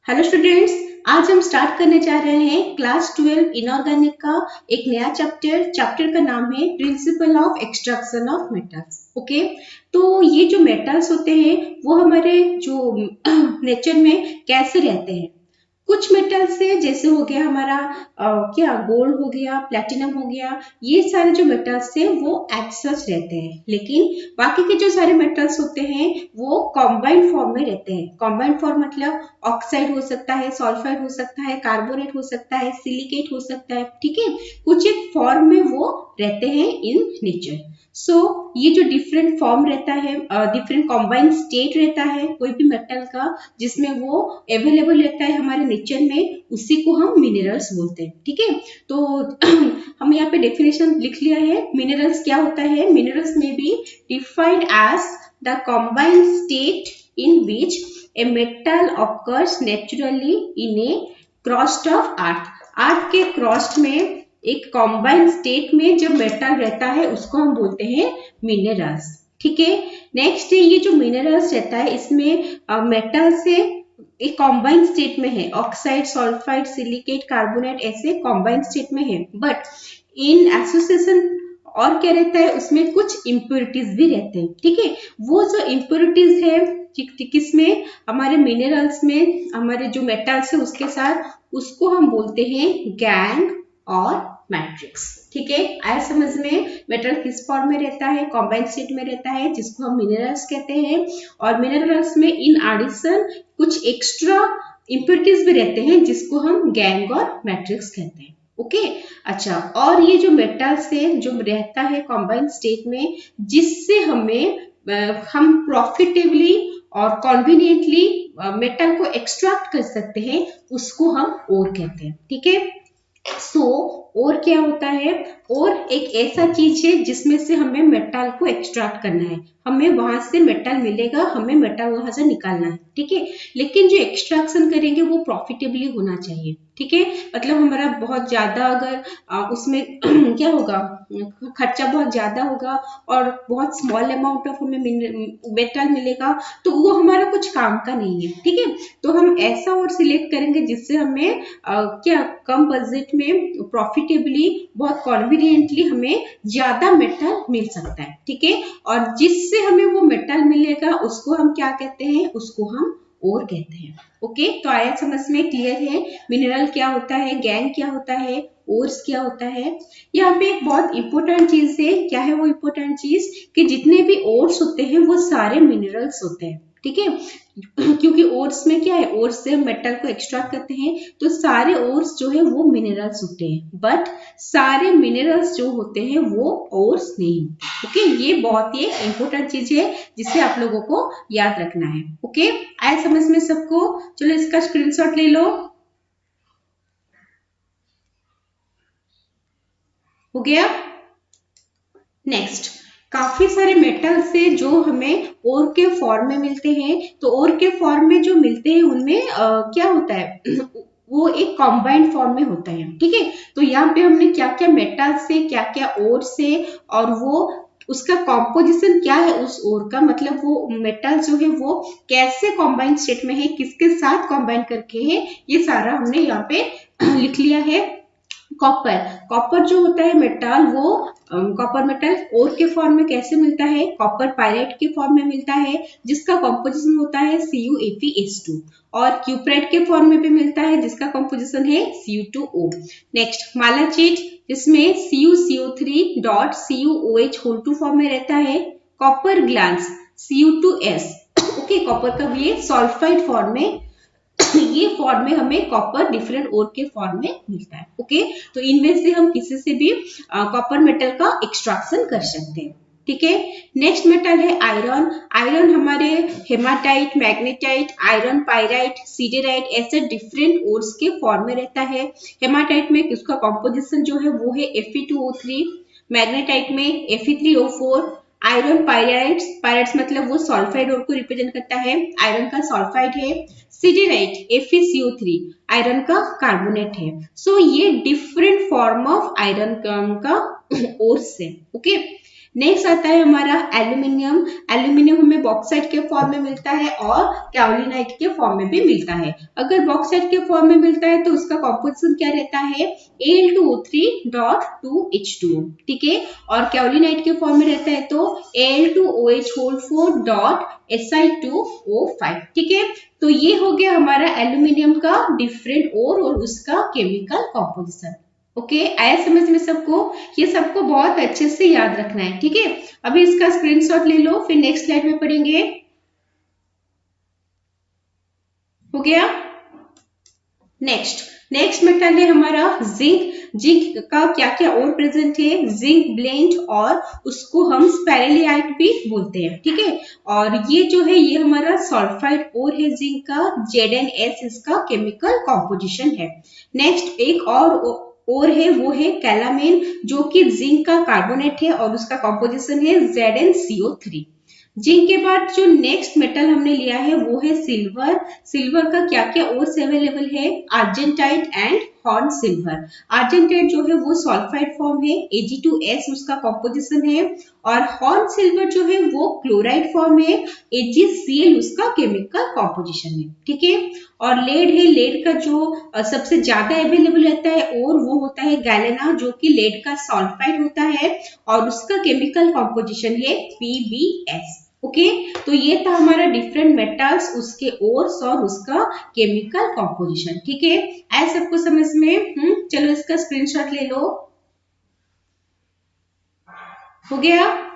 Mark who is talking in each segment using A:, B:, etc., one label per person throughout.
A: Hello students, आज हम start करने जा रहे हैं क्लास 12 इनऑर्गेनिक का एक नया चैप्टर का नाम है principle of extraction of metals. Okay, तो ये जो मेटल्स होते हैं वो हमारे जो नेचर में कैसे रहते हैं। कुछ मेटल्स से जैसे हो गया हमारा क्या गोल्ड हो गया, प्लेटिनम हो गया, ये सारे जो मेटल्स है वो एज सच रहते हैं, लेकिन बाकी के जो सारे मेटल्स होते हैं वो कॉम्बाइंड फॉर्म में रहते हैं। कॉम्बाइंड फॉर्म मतलब ऑक्साइड हो सकता है, सल्फाइड हो सकता है, कार्बोनेट हो सकता है, सिलिकेट हो सकता है। ठीक है, कुछ एक फॉर्म में वो रहते हैं इन नेचर। सो ये जो डिफरेंट फॉर्म रहता है, डिफरेंट कॉम्बाइंड स्टेट रहता है कोई भी मेटल का, जिसमें वो अवेलेबल रहता है हमारे नेचर में, उसी को हम मिनरल्स बोलते हैं। ठीक है, तो हम यहाँ पे डेफिनेशन लिख लिया है। मिनरल्स क्या होता है? मिनरल्स में be defined as the combined state in which a metal occurs naturally in a crust of earth। अर्थ के क्रस्ट में एक कॉम्बाइंड स्टेट में जब मेटल रहता है उसको हम बोलते हैं मिनरल्स। ठीक है, नेक्स्ट ये जो मिनरल्स रहता है इसमें मेटल से एक कॉम्बाइंड स्टेट में है, ऑक्साइड, सल्फाइड, सिलिकेट, कार्बोनेट ऐसे कॉम्बाइंड स्टेट में है। बट इन एसोसिएशन और क्या रहता है, उसमें कुछ इम्प्योरिटीज भी रहते हैं। ठीक है, वो जो इम्प्योरिटीज है किसमें, हमारे मिनरल्स में, हमारे जो मेटल्स है उसके साथ, उसको हम बोलते हैं गैंग और मैट्रिक्स। ठीक है, आया समझ में? मेटल किस फॉर्म में रहता है? कॉम्बाइंड स्टेट में रहता है, जिसको हम मिनरल्स कहते हैं। और मिनरल्स में इन एडिशन कुछ एक्स्ट्रा इम्प्योरिटीज भी रहते हैं, जिसको हम गैंग और मैट्रिक्स कहते हैं। ओके, अच्छा, और ये जो मेटल्स है जो रहता है कॉम्बाइंड स्टेट में, जिससे हम प्रॉफिटेबली और कॉन्वीनियंटली मेटल को एक्सट्रैक्ट कर सकते हैं, उसको हम ओर कहते हैं। ठीक है, सो और क्या होता है? और एक ऐसा चीज है जिसमें से हमें मेटल को एक्सट्रैक्ट करना है, हमें वहां से मेटल मिलेगा, हमें मेटल वहां से निकालना है। ठीक है, लेकिन जो एक्सट्रैक्शन करेंगे वो प्रॉफिटेबली होना चाहिए। ठीक है, मतलब हमारा बहुत ज्यादा अगर उसमें क्या होगा, खर्चा बहुत ज्यादा होगा और बहुत स्मॉल अमाउंट ऑफ हमें मेटल मिलेगा, तो वो हमारा कुछ काम का नहीं है। ठीक है, तो हम ऐसा और सिलेक्ट करेंगे जिससे हमें क्या कम बजट में प्रॉफिटेबली, बहुत कॉन्वीनियंटली हमें ज्यादा मेटल मिल सकता है। ठीक है, और जिससे हमें वो मेटल मिलेगा उसको हम क्या कहते हैं? उसको हम ओर कहते हैं। ओके, तो आया समझ में? क्लियर है? मिनरल क्या होता है, गैंग क्या होता है, ओर्स क्या होता है। यहाँ पे एक बहुत इंपॉर्टेंट चीज है। क्या है वो इंपॉर्टेंट चीज? कि जितने भी ओर्स होते हैं वो सारे मिनरल्स होते हैं। ठीक है, क्योंकि ओर्स में क्या है, ओर्स से हम मेटल को एक्सट्रैक्ट करते हैं, तो सारे ओर्स जो है वो मिनरल्स होते हैं, बट सारे मिनरल्स जो होते हैं वो ओर्स नहीं होते। ओके, ये बहुत ही इंपॉर्टेंट चीज है जिसे आप लोगों को याद रखना है। ओके, आए समझ में सबको? चलो इसका स्क्रीनशॉट ले लो। हो गया? नेक्स्ट, काफी सारे मेटल से जो हमें ओर के फॉर्म में मिलते हैं, तो ओर के फॉर्म में जो मिलते हैं उनमें क्या होता है वो एक कॉम्बाइंड फॉर्म में होता है। ठीक है, तो यहाँ पे हमने क्या क्या मेटल से, क्या क्या ओर से, और वो उसका कॉम्पोजिशन क्या है उस ओर का, मतलब वो मेटल जो है वो कैसे कॉम्बाइंड स्टेट में है, किसके साथ कॉम्बाइंड करके है, ये सारा हमने यहाँ पे लिख लिया है। कॉपर, कॉपर जो होता है मेटल, वो कॉपर मेटल ओर के फॉर्म में कैसे मिलता है? कॉपर पायराइट के फॉर्म में मिलता है, जिसका कॉम्पोजिशन होता है CuFeS2, और क्यूप्राइट के फॉर्म में भी मिलता है, जिसका कॉम्पोजिशन है Cu2O। नेक्स्ट, मालाचीट, जिसमें CuCO3 dot CuOH whole two form में रहता है। Copper glance Cu2S। Okay, copper का ये सल्फाइड फॉर्म में, ये फॉर्म में हमें कॉपर डिफरेंट ओर के फॉर्म में मिलता है। ओके, तो इनमें से हम किसी से भी कॉपर मेटल का एक्सट्रैक्शन कर सकते हैं। ठीक है, नेक्स्ट मेटल है आयरन। आयरन हमारे haematite, magnetite, iron pyrite, siderite ऐसे डिफरेंट ओर्स के फॉर्म में रहता है। हेमाटाइट में उसका कॉम्पोजिशन जो है वो है Fe2O3, मैग्नेटाइट में Fe3O4, आयरन पायराइट्स, पायराइट्स मतलब वो सल्फाइड ओर को रिप्रेजेंट करता है, आयरन का सल्फाइड है। सिडेराइट FeCO3 आयरन का कार्बोनेट है। सो ये डिफरेंट फॉर्म ऑफ आयरन का ओर्स है। ओके, नेक्स्ट आता है हमारा एल्यूमिनियम। एल्यूमिनियम हमें बॉक्साइट के फॉर्म में मिलता है और काओलिनाइट के फॉर्म में भी मिलता है। अगर बॉक्साइट के फॉर्म में मिलता है तो उसका कॉम्पोजिशन क्या रहता है, Al2O3.2H2O, ठीक है। और काओलिनाइट के फॉर्म में रहता है तो Al2OH4.Si2O5, ठीक है। तो ये हो गया हमारा एल्यूमिनियम का डिफरेंट ओर और उसका केमिकल कॉम्पोजिशन। ओके, आया समझ में सबको? ये सबको बहुत अच्छे से याद रखना है, ठीक है। अभी इसका स्क्रीनशॉट ले लो, फिर नेक्स्ट स्लाइड में पढ़ेंगे। हो गया? नेक्स्ट मेटल है हमारा जिंक। जिंक का क्या क्या और प्रेजेंट है, जिंक ब्लेंड और उसको हम स्पेरेलियाइट भी बोलते हैं, ठीक है। और ये जो है ये हमारा सल्फाइड और है जिंक का, ZnS इसका केमिकल कॉम्पोजिशन है। नेक्स्ट एक और है, वो है कैलामेन, जो कि जिंक का कार्बोनेट है और उसका कॉम्पोजिशन है ZnCO3। जिंक के बाद जो नेक्स्ट मेटल हमने लिया है वो है सिल्वर। सिल्वर का क्या क्या और से अवेलेबल है, आर्जेंटाइट एंड हॉर्न सिल्वर। आर्जेंटाइट जो है वो सल्फाइड फॉर्म है, Ag2S उसका कॉम्पोजिशन है। और हॉर्न सिल्वर जो है वो क्लोराइड फॉर्म है, AgCl उसका केमिकल कॉम्पोजिशन है, ठीक है। और लेड है, लेड का जो सबसे ज्यादा अवेलेबल रहता है और वो होता है गैलेना, जो कि लेड का सल्फाइड होता है और उसका केमिकल कॉम्पोजिशन है PbS। ओके, तो ये था हमारा डिफरेंट मेटल्स, उसके ओर्स और उसका केमिकल कॉम्पोजिशन, ठीक है। आए सबको समझ में? चलो इसका स्क्रीनशॉट ले लो। हो गया?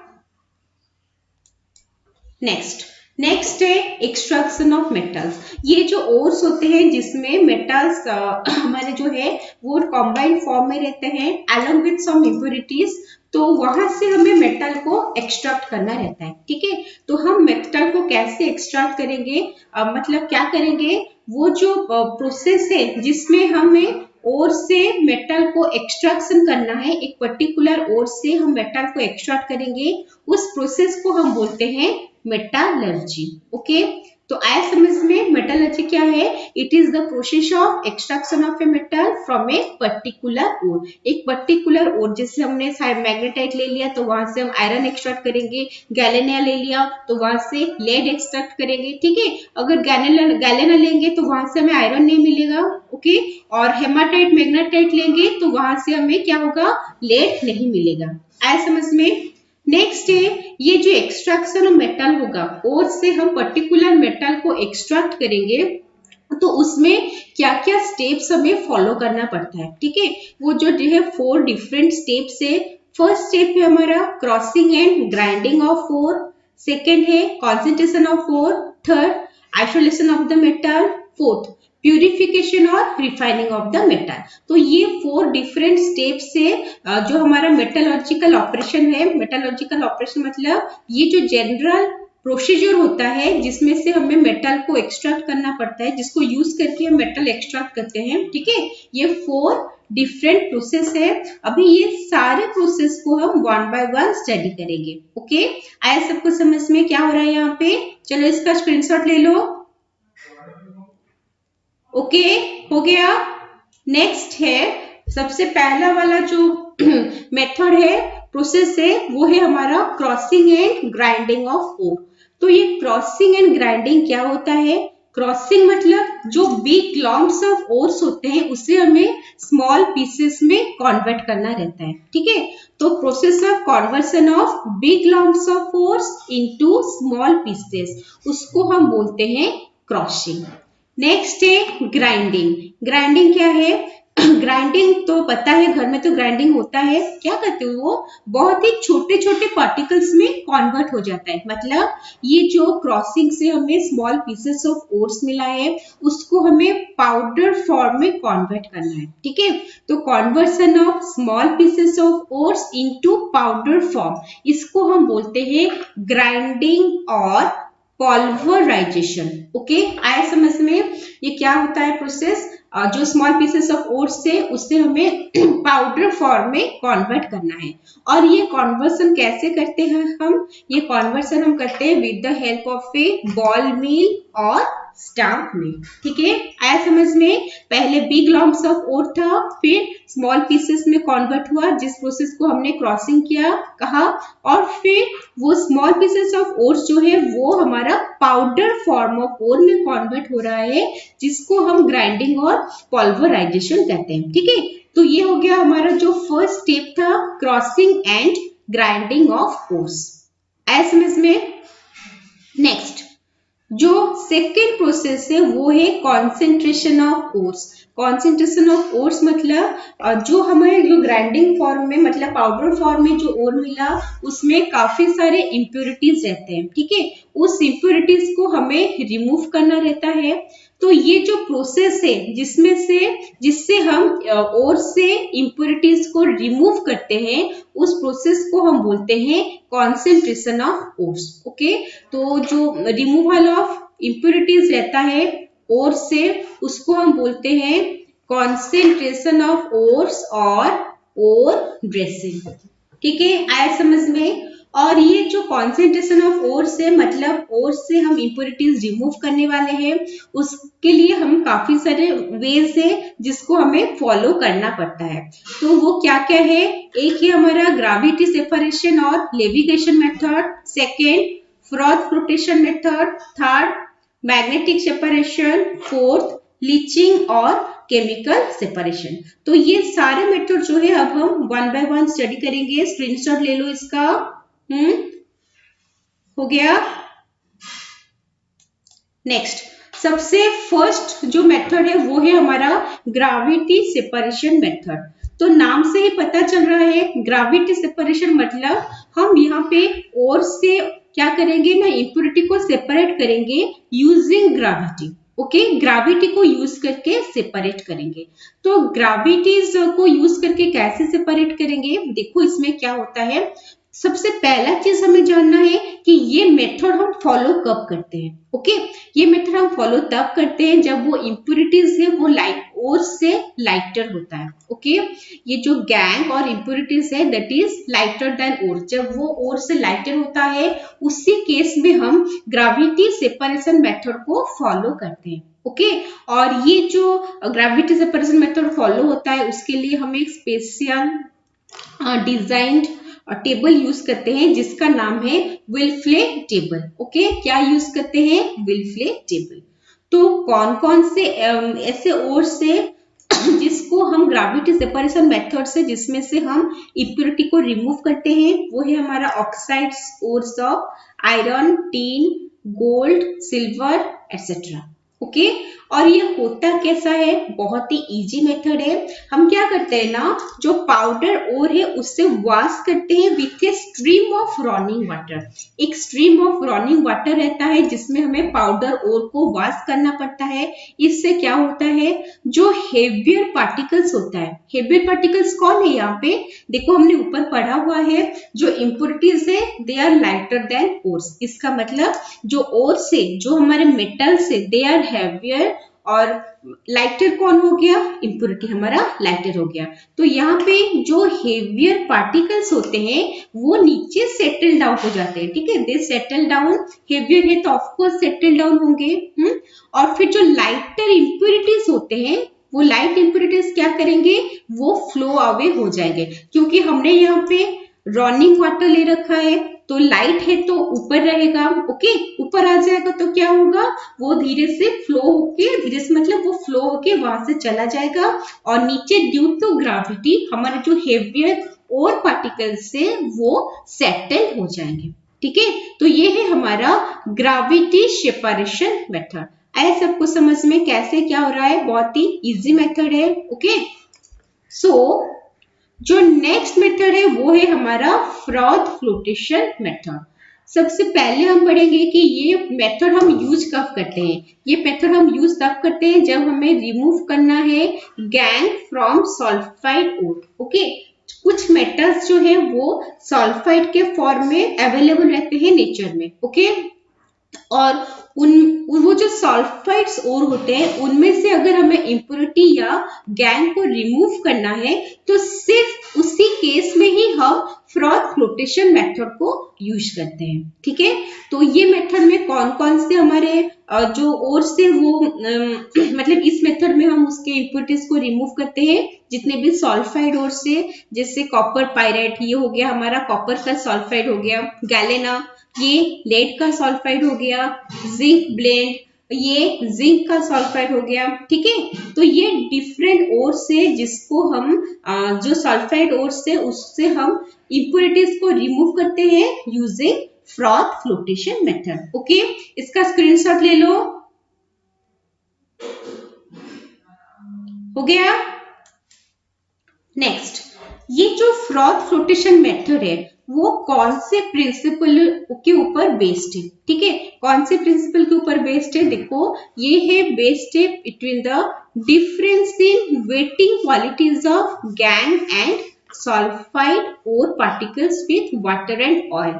A: नेक्स्ट है एक्सट्रैक्शन ऑफ मेटल्स। ये जो ओर्स होते हैं जिसमें मेटल्स हमारे जो है वो कॉम्बाइंड फॉर्म में रहते हैं अलोंग विद सम इम्प्योरिटीज, तो वहां से हमें मेटल को एक्सट्रैक्ट करना रहता है, ठीक है। तो हम मेटल को कैसे एक्सट्रैक्ट करेंगे, मतलब क्या करेंगे, वो जो प्रोसेस है जिसमें हमें ओर से मेटल को एक्सट्रैक्शन करना है, एक पर्टिकुलर ओर से हम मेटल को एक्सट्रैक्ट करेंगे, उस प्रोसेस को हम बोलते हैं मेटलर्जी। ओके, तो आया समझ में? मेटलर्जी क्या है? It is the process of extraction of a metal from a particular ore. एक पर्टिकुलर ओर, जैसे हमने मैग्नेटाइट ले लिया तो वहां से हम आयरन एक्सट्रैक्ट करेंगे, गैलेनिया ले लिया तो वहां से लेड एक्सट्रैक्ट करेंगे, ठीक है। अगर गैलेना लेंगे तो वहां से हमें आयरन नहीं मिलेगा, ओके। और हेमाटाइट मैग्नेटाइट लेंगे तो वहां से हमें क्या होगा, लेड नहीं मिलेगा। आया समझ में? नेक्स्ट है ये जो एक्सट्रैक्शन ऑफ मेटल होगा, और से हम पर्टिकुलर मेटल को एक्सट्रैक्ट करेंगे तो उसमें क्या क्या स्टेप्स हमें फॉलो करना पड़ता है, ठीक है। वो जो है 4 डिफरेंट स्टेप्स है। फर्स्ट स्टेप है हमारा crossing and grinding of ore, second है concentration of ore, third isolation of the metal, fourth purification और रिफाइनिंग ऑफ द मेटल। तो ये 4 डिफरेंट स्टेप्स से जो हमारा मेटलर्जिकल ऑपरेशन है, मेटलर्जिकल ऑपरेशन मतलब ये जो जनरल प्रोसीजर होता है जिसमें से हमें मेटल को एक्सट्रैक्ट करना पड़ता है, जिसको यूज करके हम मेटल एक्सट्रैक्ट करते हैं, ठीक है। ये 4 डिफरेंट प्रोसेस है। अभी ये सारे प्रोसेस को हम 1 बाय 1 स्टडी करेंगे, ओके। आया सबको समझ में क्या हो रहा है यहाँ पे? चलो इसका स्क्रीनशॉट ले लो। ओके, हो गया? नेक्स्ट है सबसे पहला वाला जो मेथड है, प्रोसेस है, वो है हमारा crossing and grinding of ore. तो ये क्रॉसिंग एंड ग्राइंडिंग क्या होता है? क्रॉसिंग मतलब जो बिग लॉम्प्स ऑफ ओर्स होते हैं उसे हमें स्मॉल पीसेस में कन्वर्ट करना रहता है, ठीक है। तो process of conversion of big lumps of ores into small pieces, उसको हम बोलते हैं क्रॉसिंग। नेक्स्ट है ग्राइंडिंग। ग्राइंडिंग क्या है? ग्राइंडिंग तो पता है, घर में तो ग्राइंडिंग होता है। क्या करते हो, वो बहुत ही छोटे छोटे पार्टिकल्स में कन्वर्ट हो जाता है। मतलब ये जो क्रॉसिंग से हमें स्मॉल पीसेस ऑफ ओट्स मिला है उसको हमें पाउडर फॉर्म में कन्वर्ट करना है, ठीक है। तो conversion of small pieces of oats into powder form, इसको हम बोलते हैं ग्राइंडिंग और पॉल्वराइजेशन। ओके, आया समझ में? ये क्या होता है प्रोसेस? जो स्मॉल पीसेस ऑफ ओट्स से उससे हमें पाउडर फॉर्म में कन्वर्ट करना है। और ये कन्वर्सन कैसे करते हैं हम? ये कन्वर्सन हम करते हैं with the help of a ball mill or stamp मिल, ठीक है। आया समझ में? पहले बिग लॉम्प्स ऑफ ओर था, फिर स्मॉल पीसेस में कन्वर्ट हुआ, जिस प्रोसेस को हमने क्रॉसिंग किया कहा, और फिर वो स्मॉल पीसेस ऑफ ओर जो है वो हमारा पाउडर फॉर्म ऑफ ओर में कन्वर्ट हो रहा है, जिसको हम ग्राइंडिंग और पल्वराइजेशन कहते हैं। ठीक है, तो ये हो गया हमारा जो फर्स्ट स्टेप था, crossing and grinding of ores. आया समझ में? नेक्स्ट जो सेकेंड प्रोसेस है वो है concentration of ores. Concentration of ores मतलब जो हमें जो ग्राइंडिंग फॉर्म में मतलब पाउडर फॉर्म में जो ओर मिला उसमें काफी सारे इम्प्योरिटीज रहते हैं। ठीक है, उस इम्प्योरिटीज को हमें रिमूव करना रहता है। तो ये जो प्रोसेस है जिससे हम ओर से इम्प्योरिटीज को रिमूव करते हैं, उस प्रोसेस को हम बोलते हैं कॉन्सेंट्रेशन ऑफ ओर्स। ओके, तो जो रिमूवल ऑफ इम्प्योरिटीज रहता है ओर से, उसको हम बोलते हैं कॉन्सेंट्रेशन ऑफ ओर्स और ओर ड्रेसिंग। ठीक है, आया समझ में? और ये जो कॉन्सेंट्रेशन ऑफ ओर्स है मतलब ओर्स से हम इम्प्योरिटीज रिमूव करने वाले हैं, उसके लिए हम काफी सारे वेज है जिसको हमें फॉलो करना पड़ता है। तो वो क्या क्या है? एक है हमारा ग्रेविटी सेपरेशन और levigation method, second froth flotation method, third magnetic separation, fourth leaching और केमिकल सेपरेशन। तो ये सारे मेथड जो है अब हम वन बाय वन स्टडी करेंगे। स्क्रीनशॉट ले लो इसका। हो गया? नेक्स्ट सबसे फर्स्ट जो मेथड है वो है हमारा ग्रेविटी सेपरेशन मेथड। तो नाम से ही पता चल रहा है ग्रेविटी सेपरेशन मतलब हम यहाँ पे ओर से क्या करेंगे ना, इम्प्योरिटी को सेपरेट करेंगे यूजिंग ग्रेविटी। ओके, ग्रेविटी को यूज करके सेपरेट करेंगे। तो ग्रेविटीज को यूज करके कैसे सेपरेट करेंगे? देखो इसमें क्या होता है, सबसे पहला चीज हमें जानना है कि ये मेथड हम फॉलो कब करते हैं। ओके, ये मेथड हम फॉलो तब करते हैं जब वो इम्प्योरिटीज है वो ओर से लाइटर होता है। ओके, ये जो गैंग और इम्प्योरिटीज है दैट इज लाइटर देन ओर, जब वो ओर से लाइटर होता है उसी केस में हम ग्रेविटी सेपरेशन मेथड को फॉलो करते हैं। ओके, और ये जो ग्रेविटी सेपरेशन मेथड फॉलो होता है उसके लिए हम एक स्पेशल डिजाइंड टेबल यूज करते हैं जिसका नाम है विल्फ्ले टेबल। ओके, क्या यूज करते हैं? विल्फ्ले टेबल। तो कौन कौन से ऐसे ओर्स से जिसको हम ग्रेविटी सेपरेशन मेथड से जिसमें से हम इम्प्योरिटी को रिमूव करते हैं, वो है हमारा oxides ores of iron, tin, gold, silver etcetera. Okay, और ये होता कैसा है? बहुत ही इजी मेथड है। हम क्या करते हैं ना, जो पाउडर ओर है उससे वॉश करते हैं with a stream of running water. एक स्ट्रीम ऑफ रनिंग वाटर रहता है जिसमें हमें पाउडर ओर को वॉश करना पड़ता है। इससे क्या होता है, जो हेवियर पार्टिकल्स होता है, हेवियर पार्टिकल्स कौन है यहाँ पे? देखो हमने ऊपर पढ़ा हुआ है जो इम्प्योरिटीज है they are lighter than ores. इसका मतलब जो ओर से, जो हमारे मेटल से दे आर हैवियर, और लाइटर कौन हो गया? इम्प्योरिटी हमारा लाइटर हो गया। तो यहाँ पे जो हेवियर पार्टिकल्स होते हैं वो नीचे सेटल डाउन हो जाते हैं। ठीक है, दे सेटल डाउन, हेवियर है तो ऑफकोर्स सेटल डाउन होंगे। और फिर जो लाइटर इम्प्योरिटीज होते हैं वो लाइट इम्प्योरिटीज क्या करेंगे? वो फ्लो अवे हो जाएंगे, क्योंकि हमने यहाँ पे रनिंग वाटर ले रखा है तो लाइट है तो ऊपर रहेगा। ओके, ऊपर आ जाएगा तो क्या होगा? वो धीरे से फ्लो होके, धीरे से मतलब वो फ्लो होके वहां से चला जाएगा और नीचे ड्यू टू ग्रेविटी हमारे जो हेवियर और पार्टिकल्स से वो सेटल हो जाएंगे। ठीक है, तो ये है हमारा ग्रेविटी सेपरेशन मेथड। आया सबको समझ में कैसे क्या हो रहा है? बहुत ही इजी मेथड है। ओके, सो जो नेक्स्ट मेथड है वो है हमारा फ्रॉथ फ्लोटेशन मेथड। सबसे पहले हम पढ़ेंगे कि ये मेथड हम यूज कब करते हैं। ये मेथड हम यूज तब करते हैं जब हमें रिमूव करना है gangue from sulphide ore. Okay, कुछ मेटल्स जो है वो सल्फाइड के फॉर्म में अवेलेबल रहते हैं नेचर में। ओके, और वो जो सल्फाइड्स ओर होते हैं उनमें से अगर हमें इम्प्योरिटी या गैंग को रिमूव करना है तो सिर्फ उसी केस में ही हम फ्रॉथ फ्लोटेशन मेथड को यूज करते हैं। ठीक है, तो ये मेथड में कौन कौन से हमारे जो ओर से वो मतलब इस मेथड में हम उसके इम्प्योरिटीज को रिमूव करते हैं, जितने भी सॉल्फाइड ओर से, जैसे कॉपर पायराइट, ये हो गया हमारा कॉपर का सॉल्फाइड हो गया, गैलेना ये लेड का सॉल्फाइड हो गया, जिंक ब्लेंड ये जिंक का सल्फाइड हो गया, ठीक है। तो ये डिफरेंट ओर से जिसको हम जो सल्फाइड ओर से उससे हम इम्प्योरिटीज को रिमूव करते हैं using froth flotation method. Okay, इसका स्क्रीनशॉट ले लो। हो गया। नेक्स्ट, ये जो फ्रॉथ फ्लोटेशन मेथड है वो कौन से प्रिंसिपल के ऊपर बेस्ड है, ठीक है। कौन से प्रिंसिपल के ऊपर बेस्ड है, देखो ये है बेस्ड है between the difference in wetting qualities of gangue and sulphide ore particles with water and oil.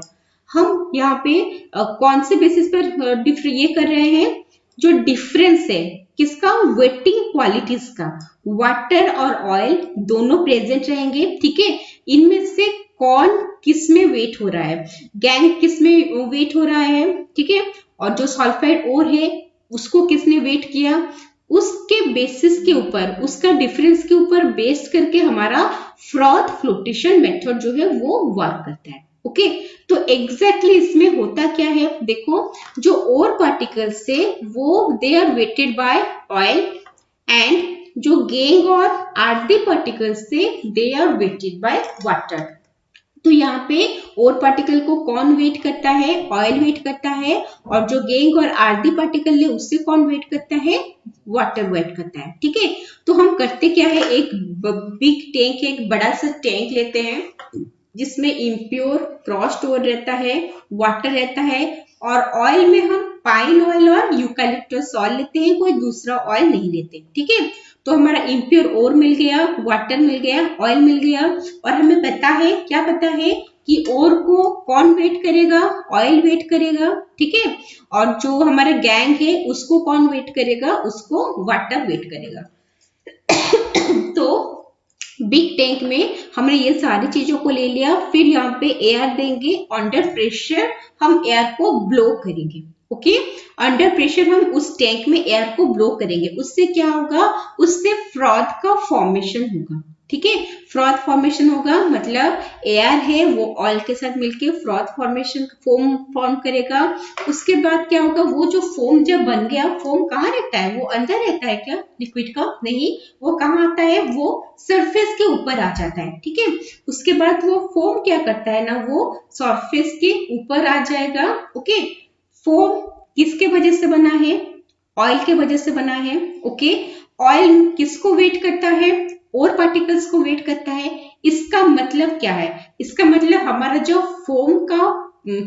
A: हम यहाँ पे कौन से बेसिस पर ये कर रहे हैं, जो डिफरेंस है किसका, वेटिंग क्वालिटीज का, वाटर और ऑयल दोनों प्रेजेंट रहेंगे, ठीक है। इनमें से कौन किस में वेट हो रहा है, गैंग किस में वेट हो रहा है, ठीक है, और जो सल्फाइड ओर है उसको किसने वेट किया, उसके बेसिस के ऊपर, उसका डिफरेंस के ऊपर बेस्ड करके हमारा फ्रॉथ फ्लोटेशन मेथड जो है वो वर्क करता है। ओके, तो एग्जैक्टली इसमें होता क्या है, देखो जो ओर पार्टिकल्स से वो they are wetted by oil and जो गैंग और आर्दी पार्टिकल्स से they are wetted by water. तो यहाँ पे ओर पार्टिकल को कौन वेट करता है, ऑयल वेट करता है, और जो गैंग और आर्दी पार्टिकल है उससे कौन वेट करता है, वाटर वेट करता है, ठीक है। तो हम करते क्या है, एक बिग टैंक, एक बड़ा सा टैंक लेते हैं जिसमें इम्प्योर क्रॉस्ड ओर रहता है, वाटर रहता है, और ऑयल में हम पाइन ऑयल और यूकैलिप्टस ऑयल लेते हैं, कोई दूसरा ऑयल नहीं लेते, ठीक है। तो हमारा इम्प्योर ओर मिल गया, वाटर मिल गया, ऑयल मिल गया, और हमें पता है, क्या पता है कि ओर को कौन वेट करेगा, ऑयल वेट करेगा, ठीक है, और जो हमारा गैंग है उसको कौन वेट करेगा, उसको वाटर वेट करेगा। तो बिग टैंक में हमने ये सारी चीजों को ले लिया, फिर यहाँ पे एयर देंगे, अंडर प्रेशर हम एयर को ब्लो करेंगे। ओके, अंडर प्रेशर हम उस टैंक में एयर को ब्लो करेंगे, उससे क्या होगा, उससे फ्रॉथ का फॉर्मेशन होगा, ठीक है। फ्रॉथ फॉर्मेशन होगा मतलब एयर है वो ऑयल के साथ मिलके फ्रॉथ फॉर्मेशन, फोम फॉर्म करेगा। उसके बाद क्या होगा, वो जो फोम जब बन गया, फोम कहाँ रहता है, वो अंदर रहता है क्या लिक्विड का, नहीं, वो कहाँ आता है, वो सरफेस के ऊपर आ जाता है, ठीक है। उसके बाद वो फोम क्या करता है ना, वो सरफेस के ऊपर आ जाएगा। ओके, फोम किसके वजह से बना है, ऑयल के वजह से बना है। ओके, ऑयल किसको वेट करता है, और पार्टिकल्स को वेट करता है। इसका मतलब क्या है, इसका मतलब हमारा जो फोम का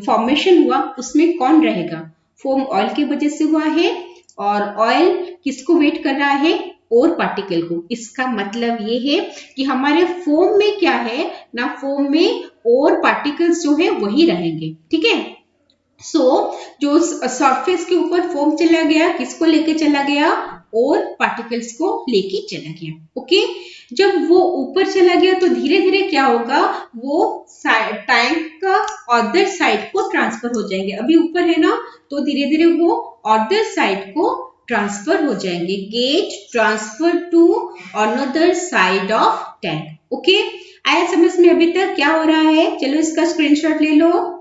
A: फॉर्मेशन हुआ उसमें कौन रहेगा, फोम ऑयल की वजह से हुआ है, और ऑयल किसको वेट कर रहा है, और पार्टिकल को। इसका मतलब ये है कि हमारे फोम में क्या है ना, फोम में और पार्टिकल्स जो है वही रहेंगे, ठीक है। जो सरफेस के ऊपर फोम चला गया, किसको लेके चला गया, और पार्टिकल्स को लेके चला गया। ओके, जब वो ऊपर चला गया तो धीरे धीरे क्या होगा, वो टैंक का अदर साइड को ट्रांसफर हो जाएंगे। अभी ऊपर है ना, तो धीरे धीरे वो अदर साइड को ट्रांसफर हो जाएंगे, get transfer to another side of tank. Okay, आया समझ में अभी तक क्या हो रहा है, चलो इसका स्क्रीनशॉट ले लो।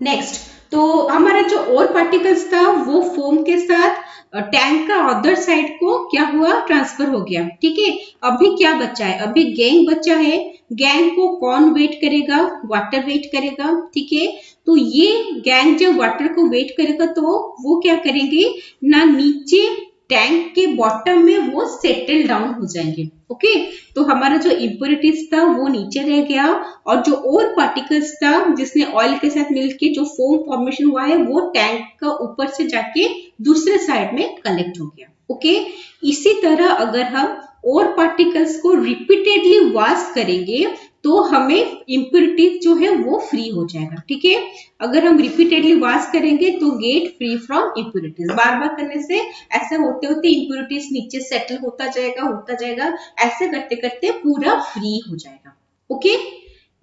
A: नेक्स्ट, तो हमारा जो और पार्टिकल्स था वो फोम के साथ टैंक का अदर साइड को क्या हुआ, ट्रांसफर हो गया, ठीक है। अभी क्या बचा है, अभी गैंग बचा है। गैंग को कौन वेट करेगा, वाटर वेट करेगा, ठीक है। तो ये गैंग जब वाटर को वेट करेगा तो वो क्या करेंगे ना, नीचे टैंक के बॉटम में वो सेटल डाउन हो जाएंगे। ओके, तो हमारा जो इम्प्योरिटीज था वो नीचे रह गया, और जो और पार्टिकल्स था जिसने ऑयल के साथ मिलके जो फोम फॉर्मेशन हुआ है वो टैंक का ऊपर से जाके दूसरे साइड में कलेक्ट हो गया। ओके, इसी तरह अगर हम और पार्टिकल्स को रिपीटेडली वॉश करेंगे तो हमें इम्प्योरिटीज जो है वो फ्री हो जाएगा, ठीक है। अगर हम रिपीटेडली वॉश करेंगे तो गेट फ्री फ्रॉम इम्प्योरिटीज, बार बार करने से ऐसा होते होते इम्प्योरिटीज नीचे सेटल होता जाएगा, ऐसे करते करते पूरा फ्री हो जाएगा। ओके,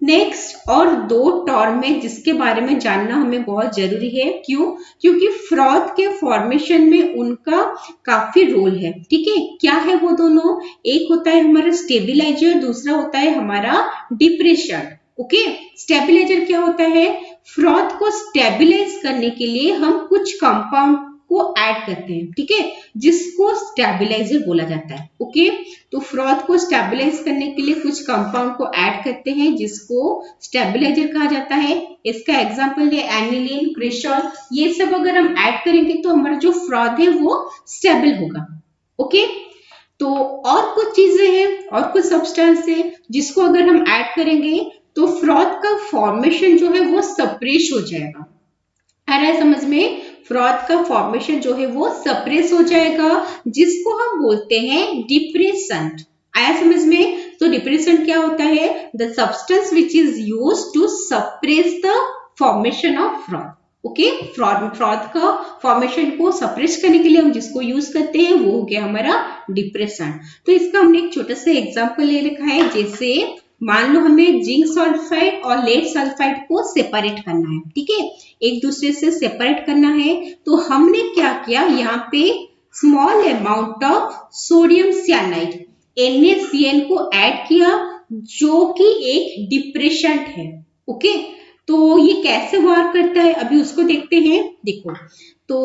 A: नेक्स्ट और दो टर्म है जिसके बारे में जानना हमें बहुत जरूरी है। क्यों? क्योंकि फ्रॉथ के फॉर्मेशन में उनका काफी रोल है। ठीक है, क्या है वो दोनों? एक होता है हमारा स्टेबिलाईजर, दूसरा होता है हमारा डिप्रेशन। ओके, स्टेबिलाईजर क्या होता है? फ्रॉथ को स्टेबिलाईज करने के लिए हम कुछ कंपाउंड को ऐड करते हैं, ठीक है, जिसको स्टेबिलाईजर बोला जाता है। ओके, तो फ्रॉथ को स्टेबिलाईज करने के लिए कुछ कंपाउंड को ऐड करते हैं जिसको स्टेबिलाईजर कहा जाता है। इसका एग्जांपल है एनिलीन, क्रिसॉल। ये सब अगर हम ऐड करेंगे तो हमारा जो फ्रॉथ है वो स्टेबल होगा। ओके, तो और कुछ चीजें हैं और कुछ सब्सटेंस है जिसको अगर हम ऐड करेंगे तो फ्रॉथ का फॉर्मेशन जो है वो सप्रेस हो जाएगा। आ रहा है समझ में? फ्रॉथ का फॉर्मेशन जो है वो सप्रेस हो जाएगा, जिसको हम बोलते हैं डिप्रेसेंट। आया समझ में? तो डिप्रेसेंट क्या होता है? The substance which is used to suppress the formation of froth. Okay, froth का फॉर्मेशन को सप्रेस करने के लिए हम जिसको यूज करते हैं वो हो गया हमारा डिप्रेसेंट। तो इसका हमने एक छोटा सा एग्जांपल ले रखा है। जैसे मान लो हमें जिंक सल्फाइड और लेड सल्फाइड को सेपरेट करना है, ठीक है, एक दूसरे से सेपरेट करना है। तो हमने क्या किया, यहाँ पे small amount of sodium cyanide NaCN को ऐड किया, जो कि एक डिप्रेशेंट है। ओके, तो ये कैसे वर्क करता है अभी उसको देखते हैं। देखो, तो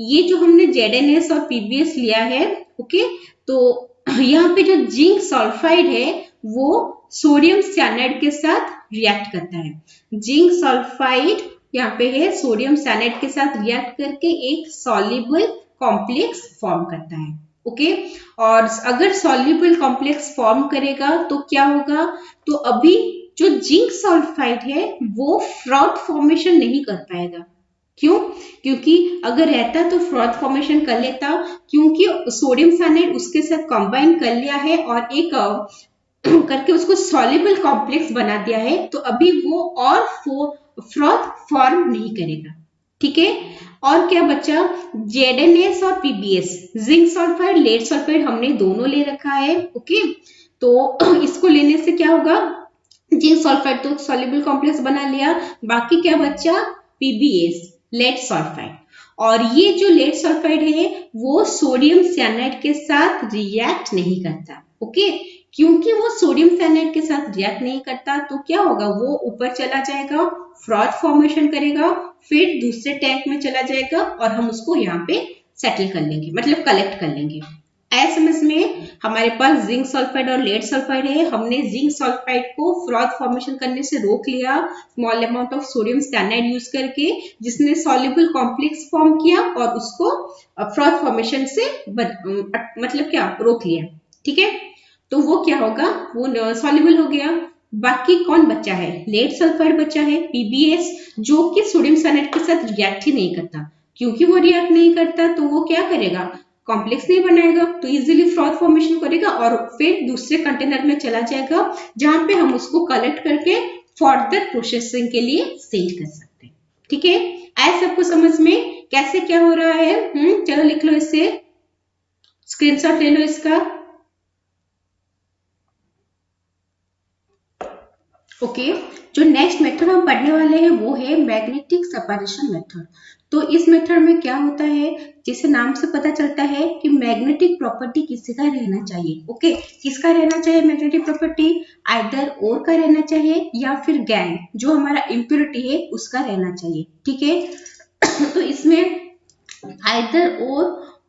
A: ये जो हमने ZnS और PbS लिया है, ओके, तो यहाँ पे जो जिंक सल्फाइड है वो सोडियम साइनाइड के साथ रिएक्ट करता है। जिंक सल्फाइड यहाँ पे है, सोडियम साइनाइड के साथ रिएक्ट करके एक सॉल्युबल कॉम्प्लेक्स फॉर्म करता है। ओके, और अगर सॉल्युबल कॉम्प्लेक्स फॉर्म करेगा तो क्या होगा? तो अभी जो जिंक सल्फाइड है वो फ्रॉथ फॉर्मेशन नहीं कर पाएगा। क्यों? क्योंकि अगर रहता तो फ्रॉथ फॉर्मेशन कर लेता, क्योंकि सोडियम साइनाइड उसके साथ कंबाइन कर लिया है और एक करके उसको सॉल्युबल कॉम्प्लेक्स बना दिया है, तो अभी वो और फ्रॉथ फॉर्म नहीं करेगा। ठीक है, और क्या बचा? ZnS और PbS, zinc sulphide, lead sulphide हमने दोनों ले रखा है। ओके, तो इसको लेने से क्या होगा? जिंक सल्फाइड तो सॉल्युबल कॉम्प्लेक्स बना लिया, बाकी क्या बचा? PbS, lead sulphide. और ये जो लेड सल्फाइड है वो सोडियम साइनाइड के साथ रिएक्ट नहीं करता। ओके, क्योंकि वो सोडियम साइनाइड के साथ रिएक्ट नहीं करता तो क्या होगा? वो ऊपर चला जाएगा, फ्रॉथ फॉर्मेशन करेगा, फिर दूसरे टैंक में चला जाएगा और हम उसको यहाँ पे सेटल कर लेंगे, मतलब कलेक्ट कर लेंगे। ऐसे समझ में? हमारे पास जिंक सल्फाइड और लेड सल्फाइड है। हमने जिंक सल्फाइड को फ्रॉथ फॉर्मेशन करने से रोक लिया small amount of sodium cyanide use करके, जिसने सॉल्युबल कॉम्प्लेक्स फॉर्म किया और उसको फ्रॉथ फॉर्मेशन से मतलब क्या रोक लिया। ठीक है, तो वो क्या होगा? वो सॉल्युबल हो गया। बाकी कौन बचा है? लेड सल्फाइड बचा है, PbS, जो कि सोडियम साइनाइड के साथ रिएक्ट ही नहीं करता। क्योंकि वो रिएक्ट नहीं करता तो वो क्या करेगा? कॉम्प्लेक्स नहीं बनाएगा, तो इजीली फ्रॉथ फॉर्मेशन करेगा और फिर दूसरे कंटेनर में चला जाएगा, जहां पे हम उसको कलेक्ट करके फर्दर प्रोसेसिंग के लिए सेंड कर सकते हैं। ठीक है, ऐसे सबको समझ में कैसे क्या हो रहा है? चलो लिख लो, इसे स्क्रीनशॉट ले लो इसका। ओके, जो नेक्स्ट मेथड हम पढ़ने वाले हैं वो है मैग्नेटिक सेपरेशन मेथड। तो इस मेथड में क्या होता है, जैसे नाम से पता चलता है कि मैग्नेटिक प्रॉपर्टी किसी का रहना चाहिए। ओके, किसका रहना चाहिए मैग्नेटिक प्रॉपर्टी? आइदर और का रहना चाहिए या फिर गैंग, जो हमारा इम्प्योरिटी है उसका रहना चाहिए। ठीक है, तो इसमें आइदर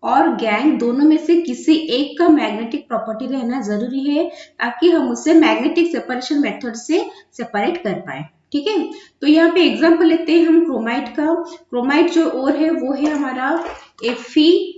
A: और गैंग दोनों में से किसी एक का मैग्नेटिक प्रॉपर्टी रहना जरूरी है, ताकि हम उसे मैग्नेटिक सेपरेशन मेथड से सेपरेट कर पाए। ठीक है, तो यहाँ पे एग्जांपल लेते हैं हम क्रोमाइट का। क्रोमाइट जो ओर है वो है हमारा FeCrO2,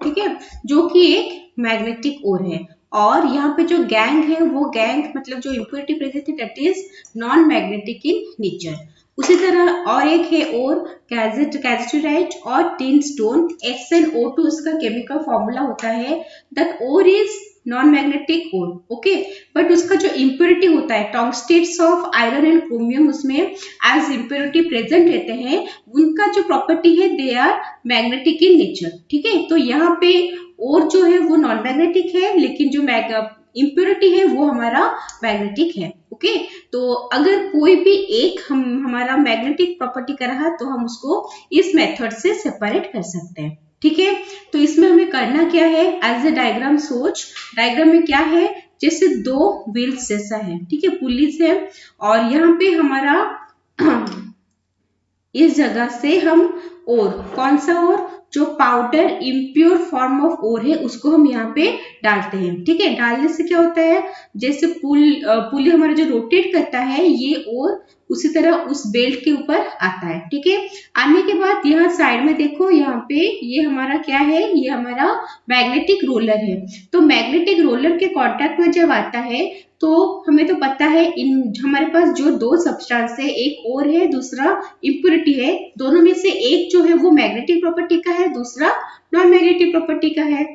A: ठीक है, जो कि एक मैग्नेटिक ओर है। और यहाँ पे जो गैंग है वो गैंग मतलब जो इम्प्योरिटी प्रेजेंट है that is non magnetic in nature. उसी तरह और एक है और कैल्साइट और टिन स्टोन, SnO2 इसका केमिकल फॉर्मूला होता है। That ore is non magnetic ore. Okay, but उसका जो इम्प्योरिटी होता है tungstates of iron and chromium उसमें एज इम्प्योरिटी प्रेजेंट रहते हैं, उनका जो प्रॉपर्टी है they are magnetic in nature. ठीक है, तो यहाँ पे और जो है वो नॉन मैग्नेटिक है, लेकिन जो इम्प्योरिटी है वो हमारा मैग्नेटिक है। ओके, तो अगर कोई भी एक हमारा मैग्नेटिक प्रॉपर्टी का रहा तो हम उसको इस मेथड से सेपरेट कर सकते हैं। ठीक है, तो इसमें हमें करना क्या है, एज ए डायग्राम सोच, डायग्राम में क्या है, जैसे दो व्हील्स जैसा है, ठीक है, पुलिस है, और यहाँ पे हमारा इस जगह से हम और कौन सा और जो powder impure form of ore है उसको हम यहाँ पे डालते हैं। ठीक है, डालने से क्या होता है, जैसे पुली हमारा जो रोटेट करता है ये और उसी तरह उस बेल्ट के ऊपर आता है। ठीक है, आने के बाद यहाँ साइड में देखो, यहाँ पे ये हमारा क्या है, ये हमारा मैग्नेटिक रोलर है। तो मैग्नेटिक रोलर के कांटेक्ट में जब आता है तो हमें तो पता है इन हमारे पास जो दो सब्सटेंस है, एक और है दूसरा इम्प्योरिटी है, दोनों में से एक जो है वो मैग्नेटिक प्रॉपर्टी का है, दूसरा नॉन मैग्नेटिक प्रॉपर्टी का है।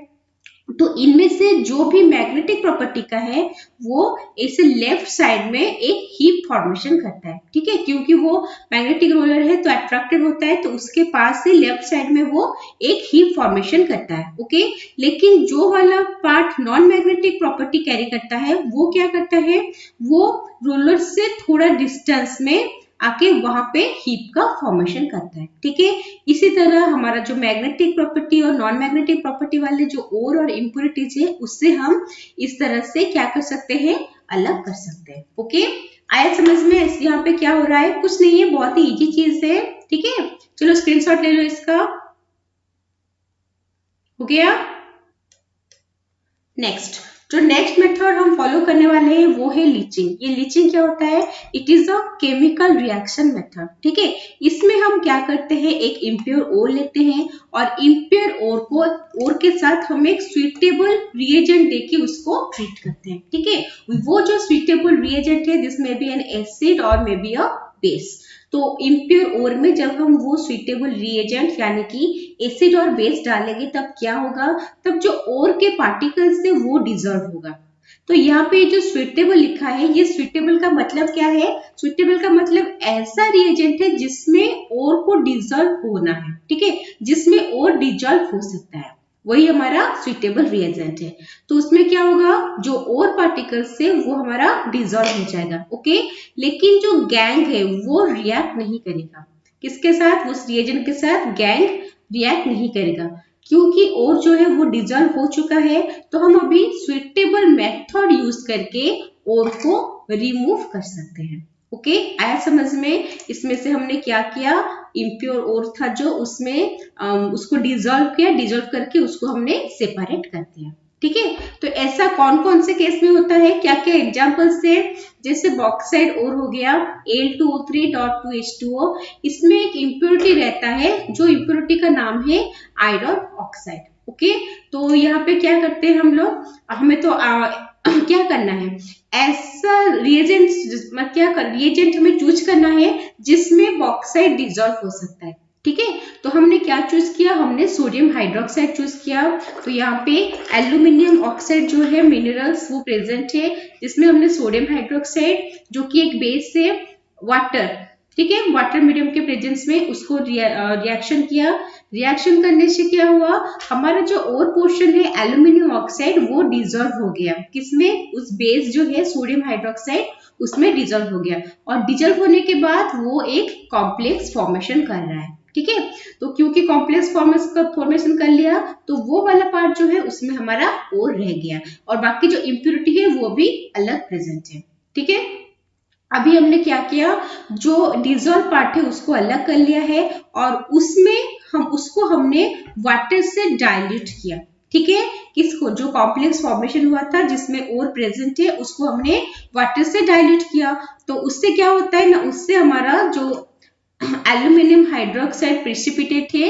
A: तो इनमें से जो भी मैग्नेटिक प्रॉपर्टी का है वो ऐसे लेफ्ट साइड में एक हीप फॉर्मेशन करता है। ठीक है, क्योंकि वो मैग्नेटिक रोलर है तो अट्रैक्टिव होता है, तो उसके पास से लेफ्ट साइड में वो एक हीप फॉर्मेशन करता है। ओके, लेकिन जो वाला part non magnetic property carry करता है वो क्या करता है, वो रोलर से थोड़ा डिस्टेंस में आके वहां पे हीप का फॉर्मेशन करता है। ठीक है, इसी तरह हमारा जो मैग्नेटिक प्रॉपर्टी और नॉन मैग्नेटिक प्रॉपर्टी वाले जो ओर और इम्प्योरिटीज है उससे हम इस तरह से क्या कर सकते हैं, अलग कर सकते हैं। ओके, आया समझ में यहाँ पे क्या हो रहा है, कुछ नहीं है, बहुत ही इजी चीज है। ठीक है, चलो स्क्रीनशॉट ले लो इसका, हो गया। नेक्स्ट, जो नेक्स्ट मेथड हम फॉलो करने वाले हैं वो है लीचिंग। ये लीचिंग क्या होता है, it is a chemical reaction method. ठीक है, इसमें हम क्या करते हैं, एक इम्प्योर ओर लेते हैं और इम्प्योर ओर के साथ हम एक स्वीटेबल रिएजेंट देके उसको ट्रीट करते हैं। ठीक है, वो जो स्वीटेबल रिएजेंट है this may be N acid और मे बी अ बेस। तो इम्प्योर ओर में जब हम वो स्वीटेबल रिएजेंट यानी कि एसिड और बेस डालेंगे तब क्या होगा, तब जो ओर के पार्टिकल्स है वो डिजॉल्व होगा। तो यहाँ पे जो स्वीटेबल लिखा है, ये स्वीटेबल का मतलब क्या है, स्वीटेबल का मतलब ऐसा रिएजेंट है जिसमें ओर को डिजॉल्व होना है। ठीक है, जिसमें ओर डिजॉल्व हो सकता है, वही हमारा स्वीटेबल रिएजेंट है। तो उसमें क्या होगा, जो और पार्टिकल्स से वो हमारा डिजॉल्व हो जाएगा। ओके, लेकिन जो गैंग है वो रिएक्ट नहीं करेगा, किसके साथ, उस रिएजेंट के साथ गैंग रिएक्ट नहीं करेगा, क्योंकि और जो है वो डिजॉल्व हो चुका है। तो हम अभी स्वीटेबल मेथड यूज करके और को रिमूव कर सकते हैं। ओके, आया समझ में, इसमें से हमने क्या किया, इम्प्योर ओर था जो उसमें उसको डिजॉल्व किया, डिजॉल्व करके उसको हमने सेपरेट कर दिया। ठीक है, तो ऐसा कौन कौन से केस में होता है, क्या क्या एग्जांपल्स है, जैसे बॉक्साइड ओर हो गया Al2O3.2H2O, इसमें एक इम्प्योरिटी रहता है, जो इम्प्योरिटी का नाम है आयरन ऑक्साइड। ओके, तो यहाँ पे क्या करते हैं हम लोग, हमें तो क्या करना है, ऐसा रिएजेंट रिएजेंट हमें चूज करना है जिसमें बॉक्साइड डिजॉल्व हो सकता है। ठीक है, तो हमने क्या चूज किया, हमने सोडियम हाइड्रोक्साइड चूज किया। तो यहाँ पे एल्यूमिनियम ऑक्साइड जो है मिनरल्स वो प्रेजेंट है, जिसमें हमने सोडियम हाइड्रोक्साइड जो कि एक बेस है, वाटर, ठीक है, वाटर मीडियम के प्रेजेंस में उसको रिएक्शन किया। रिएक्शन करने से क्या हुआ, हमारा जो और पोर्शन है एल्यूमिनियम ऑक्साइड वो डिजॉल्व हो गया, किसमें, उस बेस जो है सोडियम हाइड्रोक्साइड उसमें डिजॉल्व हो गया, और डिजॉल्व होने के बाद वो एक कॉम्प्लेक्स फॉर्मेशन कर रहा है। ठीक है, तो क्योंकि कॉम्प्लेक्स फॉर्मेशन कर लिया तो वो वाला पार्ट जो है उसमें हमारा और रह गया, और बाकी जो इम्प्योरिटी है वो भी अलग प्रेजेंट है। ठीक है, अभी हमने क्या किया, जो डिजॉल्व पार्ट है उसको अलग कर लिया है और उसमें हमने वाटर से डाइल्यूट किया। ठीक है, किसको, जो कॉम्प्लेक्स फॉर्मेशन हुआ था जिसमें और प्रेजेंट है उसको हमने वाटर से डाइल्यूट किया। तो उससे क्या होता है ना, उससे हमारा जो एल्यूमिनियम हाइड्रोक्साइड प्रेसिपिटेट है,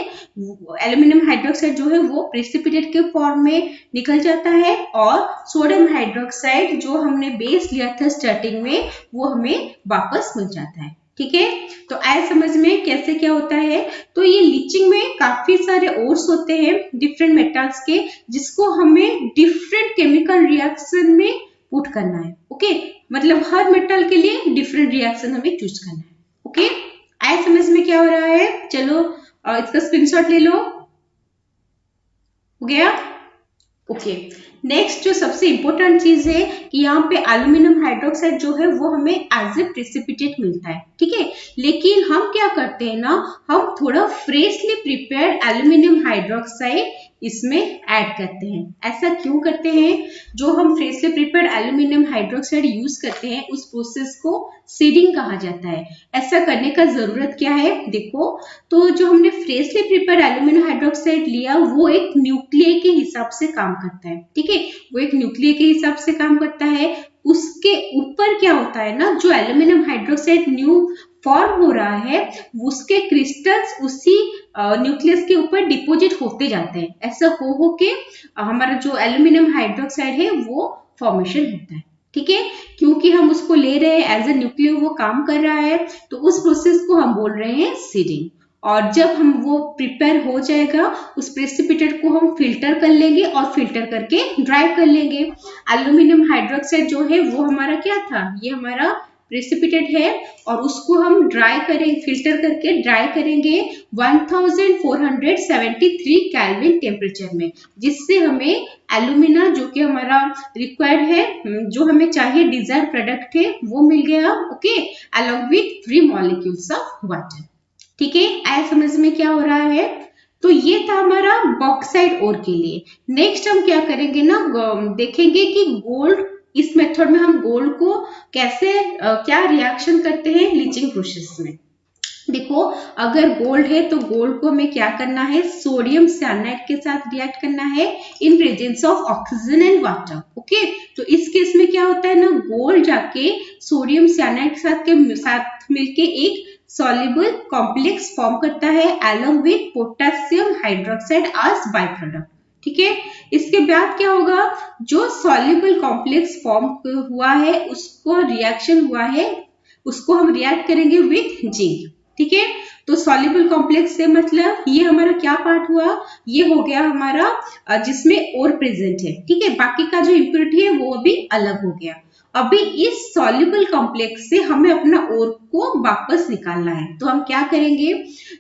A: एल्यूमिनियम हाइड्रोक्साइड जो है वो प्रेसिपिटेट के फॉर्म में निकल जाता है, और सोडियम हाइड्रोक्साइड जो हमने बेस लिया था स्टार्टिंग में वो हमें वापस मिल जाता है। ठीक है, तो आए समझ में कैसे क्या होता है। तो ये लीचिंग में काफी सारे ओर्स होते हैं डिफरेंट मेटल्स के, जिसको हमें डिफरेंट केमिकल रिएक्शन में पुट करना है। ओके, मतलब हर मेटल के लिए डिफरेंट रिएक्शन हमें चूज करना है। ओके, आए समझ में क्या हो रहा है, चलो इसका स्क्रीनशॉट ले लो, हो गया। ओके, नेक्स्ट जो सबसे इम्पोर्टेंट चीज है कि यहाँ पे एल्यूमिनियम हाइड्रोक्साइड जो है वो हमें एज ए प्रेसिपिटेट मिलता है, ठीक है। लेकिन हम क्या करते हैं ना, हम थोड़ा फ्रेशली प्रिपेयर्ड एल्यूमिनियम हाइड्रोक्साइड इसमें ऐड करते हैं। ऐसा क्यों करते हैं? जो हम freshly prepared aluminium hydroxide use करते हैं उस प्रोसेस को सीडिंग कहा जाता है। ऐसा करने का जरूरत क्या है? देखो, तो जो हमने फ्रेशली प्रिपेयर्ड एल्यूमिनियम हाइड्रोक्साइड लिया वो एक न्यूक्लियर के हिसाब से काम करता है, ठीक है। वो एक न्यूक्लियर के हिसाब से काम करता है। उसके ऊपर क्या होता है ना, जो एल्यूमिनियम हाइड्रोक्साइड न्यू फॉर्म हो रहा है उसके क्रिस्टल्स उसी न्यूक्लियस के ऊपर डिपोजिट होते जाते हैं। ऐसा हो के हमारा जो एल्यूमिनियम हाइड्रोक्साइड है वो फॉर्मेशन होता है, ठीक है। क्योंकि हम उसको ले रहे हैं एज ए न्यूक्लियर, वो काम कर रहा है, तो उस प्रोसेस को हम बोल रहे हैं सीडिंग। और जब हम वो प्रिपेयर हो जाएगा उस प्रेसिपिटेट को हम फिल्टर कर लेंगे और फिल्टर करके ड्राई कर लेंगे। एल्यूमिनियम हाइड्रोक्साइड जो है वो हमारा क्या था, ये हमारा प्रेसिपिटेट है और उसको हम ड्राई करेंगे, फिल्टर करके ड्राई करेंगे 1473 केल्विन टेम्परेचर में, जिससे हमें एल्यूमिना जो कि हमारा रिक्वायर्ड है, जो हमें चाहिए डिजायर्ड प्रोडक्ट है, वो मिल गया। Okay, along with 3 molecules of water, ठीक है। आया समझ में क्या हो रहा है? तो ये था हमारा बॉक्साइट ओर के लिए। नेक्स्ट हम क्या करेंगे ना, देखेंगे कि गोल्ड, इस मेथड में हम गोल्ड को कैसे क्या रिएक्शन करते हैं लीचिंग प्रोसेस में। देखो, अगर गोल्ड है तो गोल्ड को हमें क्या करना है, सोडियम साइनाइड के साथ रिएक्ट करना है इन presence of oxygen and water. Okay, तो इस केस में क्या होता है ना, गोल्ड जाके सोडियम साइनाइड के साथ मिलके एक सॉल्युबल कॉम्प्लेक्स फॉर्म करता है along with potassium hydroxide as by product, ठीक है। इसके बाद क्या होगा, जो सॉल्युबल कॉम्प्लेक्स फॉर्म हुआ है उसको रिएक्शन हुआ है, उसको हम रिएक्ट करेंगे विथ जिंक, ठीक है। तो सॉल्युबल कॉम्प्लेक्स से मतलब ये हमारा क्या पार्ट हुआ, ये हो गया हमारा जिसमें ओर प्रेजेंट है, ठीक है। बाकी का जो इम्प्योरिटी है वो भी अलग हो गया। अभी इस सॉल्युबल कॉम्प्लेक्स से हमें अपना ओर को वापस निकालना है, तो हम क्या करेंगे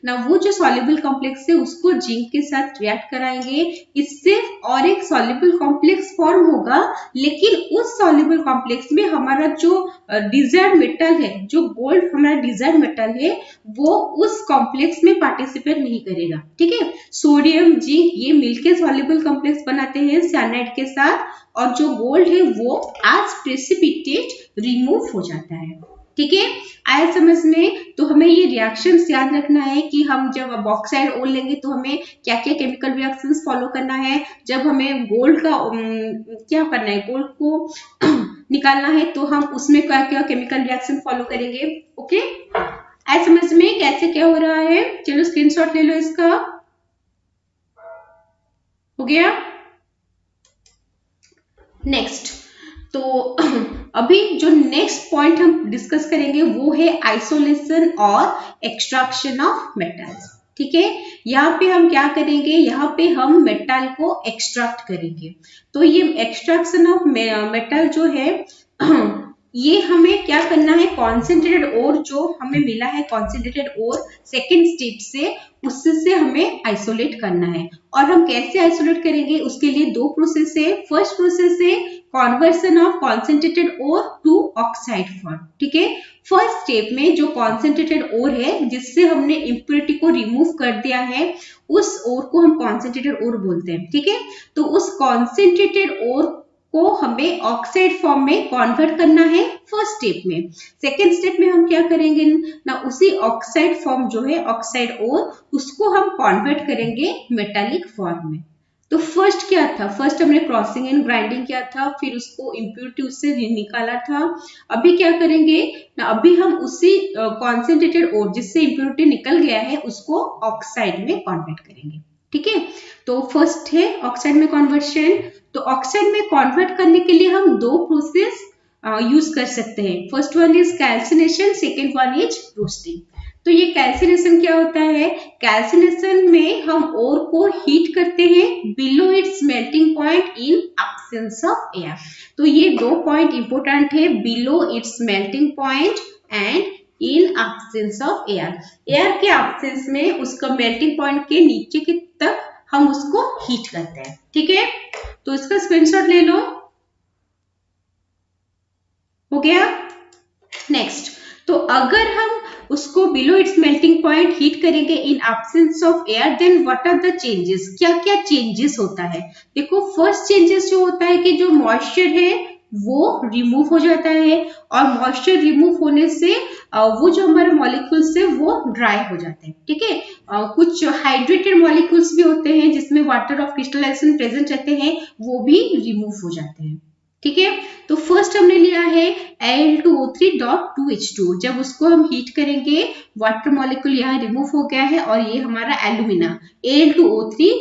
A: ना, वो जो सॉल्युबल कॉम्प्लेक्स है उसको जिंक के साथ रिएक्ट कराएंगे, इससे और एक सॉल्युबल कॉम्प्लेक्स फॉर्म होगा। लेकिन उस सॉल्युबल कॉम्प्लेक्स में हमारा जो डिजायर्ड मेटल है, जो गोल्ड हमारा डिजायर्ड मेटल है, वो उस कॉम्प्लेक्स में पार्टिसिपेट नहीं करेगा, ठीक है। सोडियम जिंक ये मिलके सॉल्युबल कॉम्प्लेक्स बनाते हैं साइनाइड के साथ, और जो गोल्ड है वो एज प्रेसिपिटेट रिमूव हो जाता है, ठीक है। आया समझ में? तो हमें ये रिएक्शंस याद रखना है कि हम जब बॉक्साइड ओर लेंगे तो हमें क्या क्या केमिकल रिएक्शंस फॉलो करना है। जब हमें गोल्ड का क्या करना है, गोल्ड को निकालना है, तो हम उसमें क्या क्या केमिकल रिएक्शन फॉलो करेंगे। ओके, आया समझ में कैसे क्या हो रहा है? चलो स्क्रीनशॉट ले लो इसका। हो गया? नेक्स्ट, तो अभी जो नेक्स्ट पॉइंट हम डिस्कस करेंगे वो है आइसोलेशन और एक्सट्रैक्शन ऑफ मेटल्स, ठीक है। यहाँ पे हम क्या करेंगे, यहाँ पे हम मेटल को एक्सट्रैक्ट करेंगे। तो ये एक्सट्रैक्शन ऑफ मेटल जो है ये हमें क्या करना है, कॉन्सेंट्रेटेड ओर जो हमें मिला है, कॉन्सेंट्रेटेड ओर सेकेंड स्टेप से, उससे हमें आइसोलेट करना है। और हम कैसे आइसोलेट करेंगे, उसके लिए 2 प्रोसेस है। फर्स्ट प्रोसेस है conversion of concentrated ore to oxide form, ठीक है। फर्स्ट स्टेप में जो कॉन्सेंट्रेटेड ओर है, जिससे हमने इम्प्योरिटी को रिमूव कर दिया है, उस ओर को हम कॉन्सेंट्रेटेड ओर बोलते हैं, ठीक है। तो उस कॉन्सेंट्रेटेड ओर को हमें ऑक्साइड फॉर्म में कन्वर्ट करना है फर्स्ट स्टेप में। सेकेंड स्टेप में हम क्या करेंगे ना, उसी ऑक्साइड फॉर्म जो है ऑक्साइड ओर, उसको हम कन्वर्ट करेंगे मेटालिक फॉर्म में। तो फर्स्ट क्या था, फर्स्ट हमने क्रॉसिंग एंड ग्राइंडिंग किया था, फिर उसको इम्प्योरिटी उससे निकाला था। अभी क्या करेंगे ना, अभी हम उसी कॉन्सेंट्रेटेड ओर जिससे इम्प्योरिटी निकल गया है उसको ऑक्साइड में कन्वर्ट करेंगे, ठीक है। तो फर्स्ट है ऑक्साइड में कन्वर्शन। तो ऑक्साइड में कन्वर्ट करने के लिए हम 2 प्रोसेस यूज कर सकते हैं। First one is calcination, second one is roasting. तो ये कैल्सिनेशन क्या होता है, कैल्सिनेशन में हम ओर को हीट करते हैं below its melting point in absence of air. तो ये 2 पॉइंट इंपोर्टेंट है, below its melting point and in absence of air. Air के एब्सेंस में उसका मेल्टिंग पॉइंट के नीचे की तक हम उसको हीट करते हैं। ठीक है, तो इसका स्क्रीनशॉट ले लो। हो गया। नेक्स्ट, तो अगर हम उसको below its melting point heat करेंगे in absence of air, then what are the changes, क्या क्या चेंजेस होता है। देखो, फर्स्ट चेंजेस जो होता है कि जो मॉइस्चर है वो रिमूव हो जाता है, और मॉइस्चर रिमूव होने से वो जो हमारे मॉलिक्यूल्स है वो ड्राई हो जाते हैं। ठीक है, कुछ हाइड्रेटेड मॉलिक्यूल्स भी होते हैं जिसमें वाटर ऑफ क्रिस्टलाइजेशन प्रेजेंट रहते हैं, वो भी रिमूव हो जाते हैं। ठीक है, तो फर्स्ट हमने लिया है Al2O3.2H2, जब उसको हम हीट करेंगे वाटर मॉलिक्यूल यहाँ रिमूव हो गया है, और ये हमारा एल्यूमिना Al2O3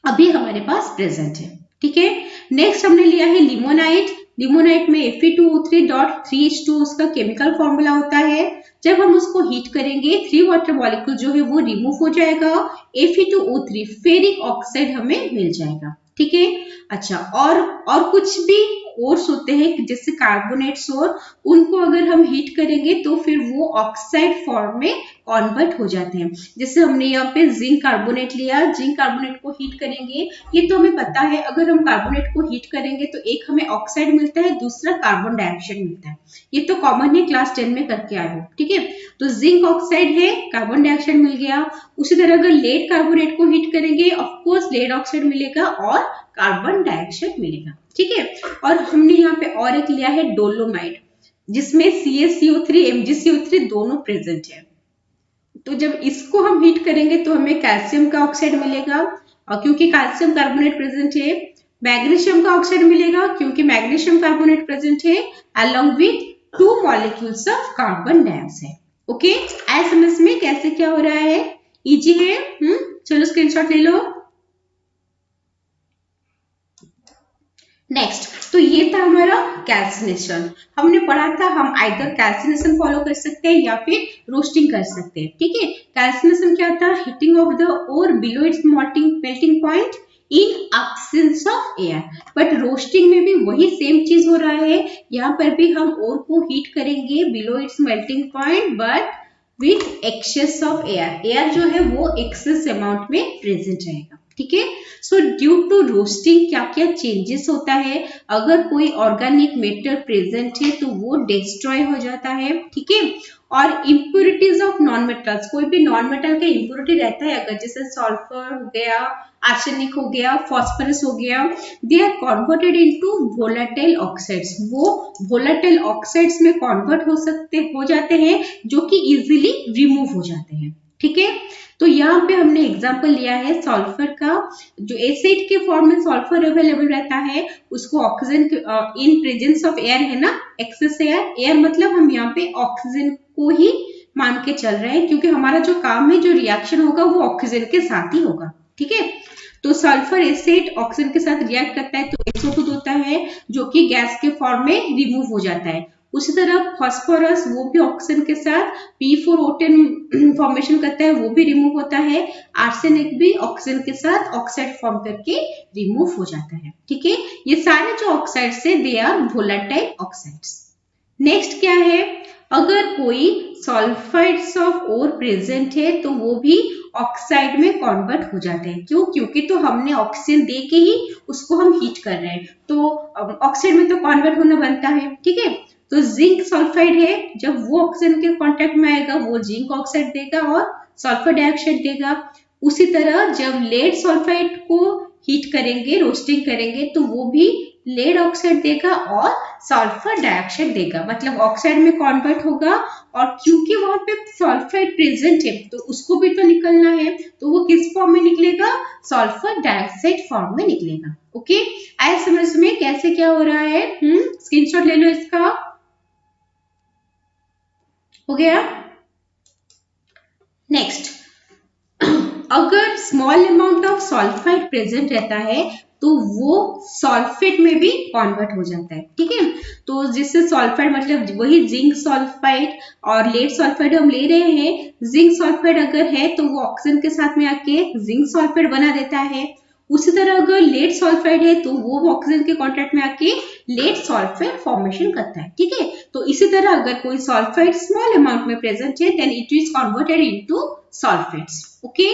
A: अभी हमारे पास प्रेजेंट है। ठीक है, नेक्स्ट हमने लिया है लिमोनाइट। लिमोनाइट में Fe2O3.3H2 उसका केमिकल फॉर्मूला होता है। जब हम उसको हीट करेंगे 3 वाटर मॉलिक्यूल जो है वो रिमूव हो जाएगा, Fe2O3 फेरिक ऑक्साइड हमें मिल जाएगा। ठीक है, अच्छा, और कुछ भी ओर्स होते हैं जैसे कार्बोनेट्स, और उनको अगर हम हीट करेंगे तो फिर वो ऑक्साइड फॉर्म में कन्वर्ट हो जाते हैं। जैसे हमने यहाँ पे जिंक कार्बोनेट लिया, जिंक कार्बोनेट को हीट करेंगे, ये तो हमें पता है अगर हम कार्बोनेट को हीट करेंगे तो एक हमें ऑक्साइड मिलता है, दूसरा कार्बन डाइऑक्साइड मिलता है। ये तो कॉमन है, क्लास 10 में करके आए हो। ठीक है, तो जिंक ऑक्साइड है, कार्बन डाइऑक्साइड मिल गया। उसी तरह अगर लेड कार्बोनेट को हीट करेंगे, ऑफकोर्स लेड ऑक्साइड मिलेगा और कार्बन डाइऑक्साइड मिलेगा। ठीक है, और हमने यहाँ पे और एक लिया है डोलोमाइट, जिसमें CaCO3 MgCO3 दोनों प्रेजेंट है। तो जब इसको हम हीट करेंगे तो हमें कैल्शियम का ऑक्साइड मिलेगा, और क्योंकि कैल्शियम कार्बोनेट प्रेजेंट है। मैग्नीशियम का ऑक्साइड मिलेगा क्योंकि मैग्नीशियम कार्बोनेट प्रेजेंट है, along with 2 molecules of carbon dioxide. Okay, ऐसे समझ में कैसे क्या हो रहा है, इजी है। चलो स्क्रीनशॉट ले लो। नेक्स्ट, तो ये था हमारा कैल्सिनेशन। हमने पढ़ा था हम आइदर कैल्सिनेशन फॉलो कर सकते हैं या फिर रोस्टिंग कर सकते हैं। ठीक है, कैल्सिनेशन क्या था, heating of the ore below its melting point in absence of air. But roasting में भी वही सेम चीज हो रहा है, यहाँ पर भी हम ओर को हीट करेंगे below its melting point but with access of air. Air जो है वो एक्सेस अमाउंट में प्रेजेंट रहेगा। ठीक है, सो ड्यू टू रोस्टिंग क्या क्या चेंजेस होता है, अगर कोई ऑर्गेनिक मैटर प्रेजेंट है तो वो डिस्ट्रॉय हो जाता है। ठीक है, और इम्प्योरिटीज ऑफ नॉन मेटल्स, कोई भी नॉन मेटल का इम्प्योरिटी रहता है अगर, जैसे सल्फर हो गया, आर्सेनिक हो गया, फॉस्फोरस हो गया, they are converted into volatile oxides. वो वोलेटाइल ऑक्साइड्स में कन्वर्ट हो जाते हैं जो कि इजीली रिमूव हो जाते हैं। ठीक है, तो यहाँ पे हमने एग्जांपल लिया है सल्फर का, जो एसिड के फॉर्म में सल्फर अवेलेबल रहता है, उसको oxygen in presence of air है ना, एक्सेस एयर, एयर मतलब हम यहाँ पे ऑक्सीजन को ही मान के चल रहे हैं, क्योंकि हमारा जो काम है, जो रिएक्शन होगा वो ऑक्सीजन के साथ ही होगा। ठीक है, तो सल्फर एसिड ऑक्सीजन के साथ रिएक्ट करता है तो SO2 होता है, जो कि गैस के फॉर्म में रिमूव हो जाता है। उसी तरह फॉस्फोरस, वो भी ऑक्सीजन के साथ P4O10 फॉर्मेशन करता है, वो भी रिमूव होता है। आर्सेनिक भी ऑक्सीजन के साथ ऑक्साइड फॉर्म करके रिमूव हो जाता है। ठीक है, ये सारे जो ऑक्साइड्स है they are volatile oxides. Next क्या है, अगर कोई सल्फाइड्स ऑफ ओर प्रेजेंट है तो वो भी ऑक्साइड में कन्वर्ट हो जाते हैं। क्यों, क्योंकि तो हमने ऑक्सीजन दे के ही उसको हम हीट कर रहे हैं, तो ऑक्साइड में तो कन्वर्ट होना बनता है। ठीक है, तो जिंक सल्फाइड है, जब वो ऑक्सीजन के कांटेक्ट में आएगा वो जिंक ऑक्साइड देगा और सल्फर डाइऑक्साइड देगा। उसी तरह जब लेड सल्फाइड को हीट करेंगे, रोस्टिंग करेंगे, तो वो भी लेड ऑक्साइड देगा और सल्फर डाइऑक्साइड देगा, मतलब ऑक्साइड में कन्वर्ट होगा। और क्योंकि वहां पे सल्फाइड प्रेजेंट है तो उसको भी तो निकलना है, तो वो किस फॉर्म में निकलेगा, सल्फर डाइऑक्साइड फॉर्म में निकलेगा। ओके, आए समझ में कैसे क्या हो रहा है। स्क्रीनशॉट ले लो इसका। हो गया। नेक्स्ट, अगर small amount of sulphide present रहता है तो वो सल्फेट में भी कन्वर्ट हो जाता है। ठीक है, तो जिससे सल्फाइड मतलब वही जिंक सल्फाइड और लेड सल्फाइड हम ले रहे हैं, जिंक सल्फाइड अगर है तो वो ऑक्सीजन के साथ में आके जिंक सल्फाइड बना देता है। उसी तरह अगर लेड सल्फाइड है तो वो ऑक्सीजन के कांटेक्ट में आके लेड सल्फाइड फॉर्मेशन करता है। ठीक है, तो इसी तरह अगर कोई सल्फाइड स्मॉल अमाउंट में प्रेजेंट है then it is converted into sulphates. Okay,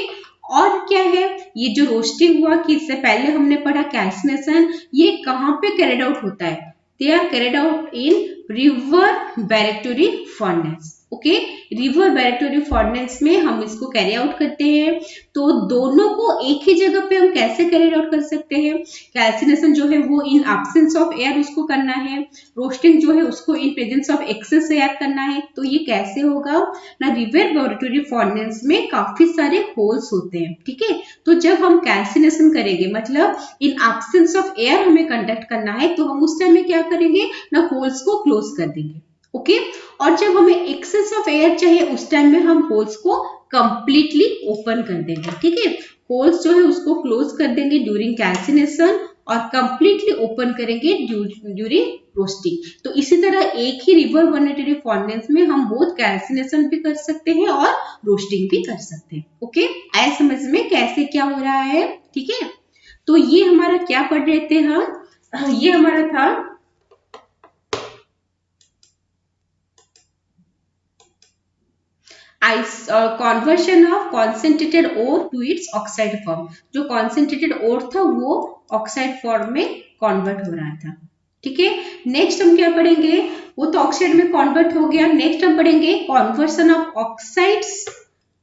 A: और क्या है, ये जो रोस्टिंग हुआ कि इससे पहले हमने पढ़ा कैल्सिनेशन, ये कहाँ पे कैरिड आउट होता है, they are carried out in reverberatory furnace. Okay, reverberatory furnace में हम इसको कैरी आउट करते हैं। तो दोनों को एक ही जगह पे हम कैसे कैरी आउट कर सकते हैं, कैल्सिनेशन जो है वो इन एब्सेंस ऑफ एयर उसको करना है, रोस्टिंग जो है उसको in presence of excess air करना है। तो ये कैसे होगा ना, रिवर बैरेक्टरी फर्नेस में काफी सारे होल्स होते हैं, ठीक है। तो जब हम कैल्सिनेशन करेंगे मतलब इन एब्सेंस ऑफ एयर हमें कंडक्ट करना है, तो हम उस टाइम में क्या करेंगे ना, होल्स को क्लोज कर देंगे। ओके, और जब हमें एक्सेस ऑफ एयर चाहिए उस टाइम में हम होल्स को कंप्लीटली ओपन कर देंगे, ठीक है। होल्स जो है उसको क्लोज कर देंगे ड्यूरिंग कैल्सिनेशन और कंप्लीटली ओपन करेंगे ड्यूरिंग रोस्टिंग। तो इसी तरह एक ही रिवर बैरेक्टरी फर्नेस में हम बोथ कैल्सिनेशन भी कर सकते हैं और रोस्टिंग भी कर सकते हैं। ओके, आए समझ में कैसे क्या हो रहा है, ठीक है। तो ये हमारा क्या पढ़ रहे थे हम, ये हमारा था conversion of concentrated ore to its oxide form. जो कॉन्सेंट्रेटेड ओर था वो ऑक्साइड फॉर्म में कॉन्वर्ट हो रहा था, ठीक है। नेक्स्ट हम क्या पढ़ेंगे, वो तो ऑक्साइड में कॉन्वर्ट हो गया। नेक्स्ट हम पढ़ेंगे conversion of oxides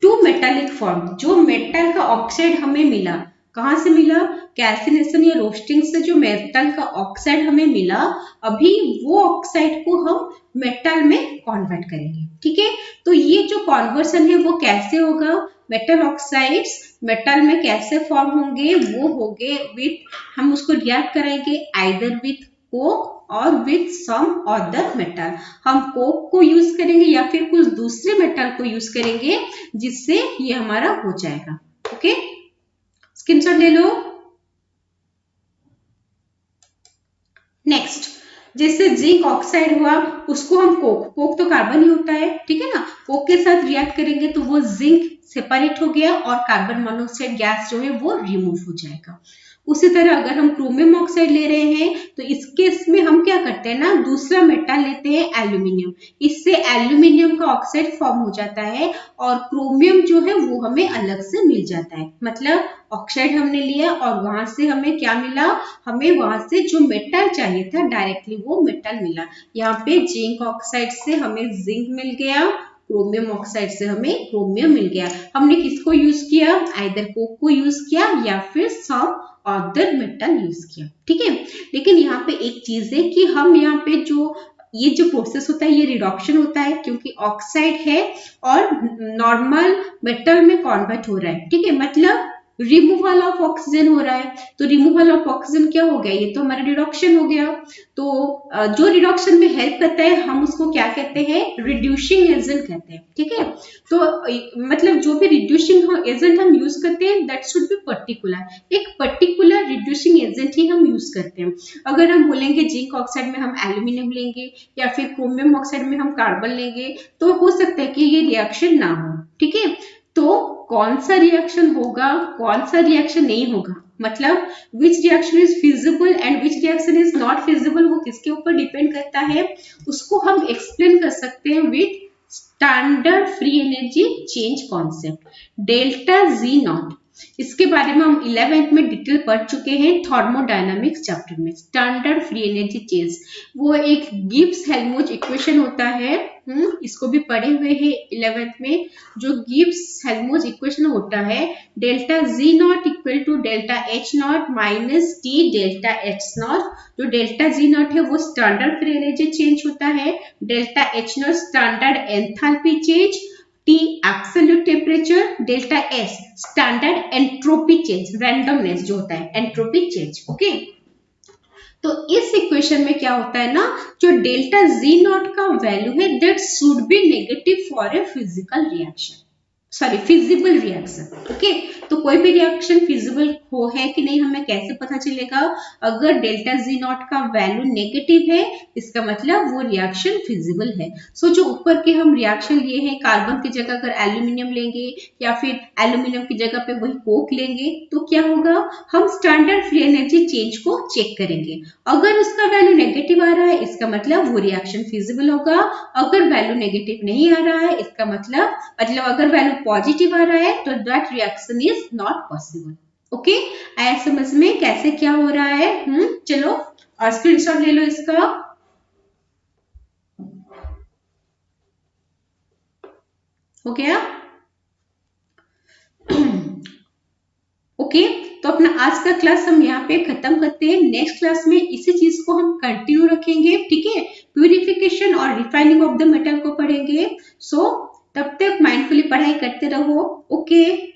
A: to metallic form. जो मेटल का ऑक्साइड हमें मिला, कहाँ से मिला, कैल्सिनेशन या रोस्टिंग से जो मेटल का ऑक्साइड हमें मिला, अभी वो ऑक्साइड को हम मेटल में कन्वर्ट करेंगे, ठीक है। तो ये जो कन्वर्सन है वो कैसे होगा, मेटल ऑक्साइड्स मेटल में कैसे फॉर्म होंगे, वो होंगे विथ, हम उसको रिएक्ट कराएंगे आइदर विथ कोक और विथ सम अदर मेटल। हम कोक को यूज करेंगे या फिर कुछ दूसरे मेटल को यूज करेंगे जिससे ये हमारा हो जाएगा। ओके, स्क्रीनशॉट ले लो। नेक्स्ट, जैसे जिंक ऑक्साइड हुआ, उसको हम कोक तो कार्बन ही होता है, ठीक है ना, कोक के साथ रिएक्ट करेंगे तो वो जिंक सेपरेट हो गया और कार्बन मोनोऑक्साइड गैस जो है वो रिमूव हो जाएगा। उसी तरह अगर हम क्रोमियम ऑक्साइड ले रहे हैं तो इस केस में हम क्या करते हैं ना, दूसरा मेटल लेते हैं एल्यूमिनियम, इससे एल्यूमिनियम का ऑक्साइड फॉर्म हो जाता है और क्रोमियम जो है वो हमें अलग से मिल जाता है। मतलब ऑक्साइड हमने लिया और वहां से हमें क्या मिला, हमें वहां से जो मेटल चाहिए था डायरेक्टली वो मेटल मिला। यहाँ पे जिंक ऑक्साइड से हमें जिंक मिल गया, क्रोमियम ऑक्साइड से हमें क्रोमियम मिल गया। हमने किसको यूज किया, आइदर कोक को यूज किया या फिर सम अदर मेटल यूज किया, ठीक है। लेकिन यहाँ पे एक चीज है कि हम यहाँ पे ये जो प्रोसेस होता है ये रिडक्शन होता है, क्योंकि ऑक्साइड है और नॉर्मल मेटल में कन्वर्ट हो रहा है, ठीक है। मतलब रिमूवल ऑफ ऑक्सीजन हो रहा है, तो रिमूवल ऑफ ऑक्सीजन क्या हो गया, ये तो हमारा रिडक्शन हो गया। तो जो रिडक्शन में हेल्प करता है हम उसको क्या कहते हैं, रिड्यूसिंग एजेंट कहते हैं, ठीक है। तो मतलब जो भी रिड्यूसिंग एजेंट हम यूज करते हैं दैट शुड बी पर्टिकुलर, एक पर्टिकुलर रिड्यूसिंग एजेंट ही हम यूज करते हैं। अगर हम बोलेंगे जिंक ऑक्साइड में हम एल्यूमिनियम लेंगे या फिर क्रोमियम ऑक्साइड में हम कार्बन लेंगे, तो हो सकता है कि ये रिएक्शन ना हो, ठीक है। तो कौन सा रिएक्शन होगा, कौन सा रिएक्शन नहीं होगा, मतलब which reaction is feasible and which reaction is not feasible, वो किसके ऊपर डिपेंड करता है, उसको हम एक्सप्लेन कर सकते हैं with standard free energy change concept, delta G not. इसके बारे में हम 11th में डिटेल पढ़ चुके हैं थर्मोडायनामिक्स चैप्टर में। स्टैंडर्ड फ्री एनर्जी चेंज वो एक गिब्स हेल्महोल्ट्ज इक्वेशन होता है, इसको भी पढ़े हुए हैं 11th में। जो गिब्स हेल्महोल्ट्ज इक्वेशन होता है, delta G not equal to delta H not minus T delta H not. जो डेल्टा जी नॉट है वो स्टैंडर्ड फ्री एनर्जी चेंज होता है, delta H not standard enthalpy change, T absolute temperature, delta S standard entropy change, randomness जो होता है entropy change. Okay, तो इस इक्वेशन में क्या होता है ना, जो डेल्टा जी नॉट का वैल्यू है that should be negative for a physical reaction, sorry feasible reaction. Okay, तो कोई भी रिएक्शन फिजिबल हो है कि नहीं हमें कैसे पता चलेगा, अगर डेल्टा जी नॉट का वैल्यू नेगेटिव है इसका मतलब वो रिएक्शन फिजिबल है। सो जो ऊपर के हम रिएक्शन लिए हैं, कार्बन की जगह अगर एल्यूमिनियम लेंगे या फिर एल्यूमिनियम की जगह पे वही कोक लेंगे तो क्या होगा, हम स्टैंडर्ड फ्री एनर्जी चेंज को चेक करेंगे। अगर उसका वैल्यू नेगेटिव आ रहा है इसका मतलब वो रिएक्शन फिजिबल होगा, अगर वैल्यू नेगेटिव नहीं आ रहा है इसका मतलब अगर वैल्यू पॉजिटिव आ रहा है तो that reaction is is not possible. Okay, आया समझ में कैसे क्या हो रहा है? चलो और स्क्रीनशॉट ले लो इसका। हो गया? ओके, तो अपना आज का क्लास हम यहाँ पे खत्म करते हैं। नेक्स्ट क्लास में इसी चीज को हम कंटिन्यू रखेंगे, ठीक है? प्यूरिफिकेशन और रिफाइनिंग ऑफ द मेटल को पढ़ेंगे। सो तब तक माइंडफुली पढ़ाई करते रहो। ओके।